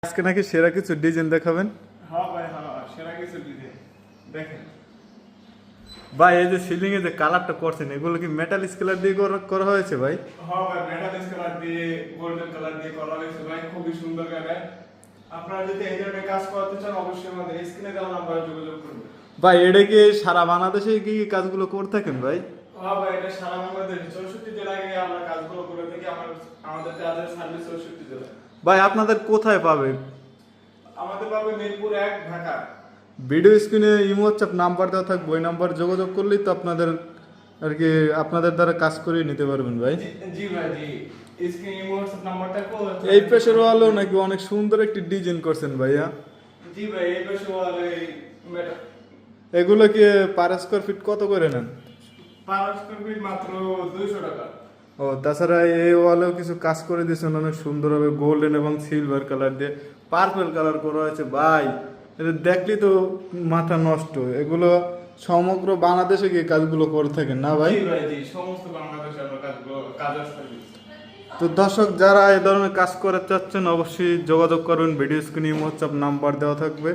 আজকে নাকি সেরা কিছু ডিজাইন দেখাবেন। হ্যাঁ ভাই, হ্যাঁ সেরা কিছু ডিজাইন দেখেন ভাই এই যে সিলিং এ যে কালারটা করছেন এগুলো কি মেটাল স্কেলার দিয়ে করা হয়েছে ভাই? হ্যাঁ ভাই, মেটাল কালার দিয়ে গোল্ডেন কালার দিয়ে করা হয়েছে ভাই, খুবই সুন্দর করে। আপনারা যদি এই ধরনের কাজ করতে চান অবশ্যই আমাদের স্ক্রিনে দেওয়া নাম্বারে যোগাযোগ করবেন। ভাই এটা কি সারা বাংলাদেশে কি কাজগুলো করে থাকেন ভাই? হ্যাঁ ভাই, এটা সারা বাংলাদেশে 64 জেলায় গিয়ে আমরা কাজগুলো করে থাকি। আমাদের কাজের সার্ভিস 64 জেলায়। ভাই আপনাদের কোথায় পাবে? আমাদের পাবে মিরপুর 1, ঢাকা। ভিডিও স্ক্রিনে ইমো হোয়াটসঅ্যাপ নাম্বার দেওয়া থাকবে, ওই নাম্বার যোগাযোগ করলেই তো আপনাদের আর কি আপনাদের দ্বারা কাজ করিয়ে নিতে পারবেন ভাই। জি ভাই, জি স্ক্রিনে ইমো হোয়াটসঅ্যাপ নাম্বারটা এই পেশের ওয়ালও নাকি অনেক সুন্দর একটি ডিজাইন করছেন ভাইয়া। জি ভাই, এই পাশে ওয়ালে মেটাল এগুলো কি পার স্কোয়ার ফিট কত করে নেন? পার স্কয়ার ফিট মাত্র 200 টাকা। ও তাছাড়া এই ওয়ালেও কিছু কাজ করে দিয়েছেন অনেক সুন্দরভাবে, গোল্ডেন এবং সিলভার কালার দিয়ে পার্পল কালার করা হয়েছে ভাই। এটা দেখলি তো মাথা নষ্ট। এগুলো সমগ্র বাংলাদেশে গিয়ে কাজগুলো করে থাকেন না ভাই? জি ভাই, জি সমস্ত বাংলাদেশে আমরা কাজের সার্ভিস। তো দর্শক যারা এই ধরনের কাজ করে চাচ্ছেন অবশ্যই যোগাযোগ করবেন, ভিডিও স্ক্রিনে হোয়াটসঅ্যাপ নাম্বার দেওয়া থাকবে।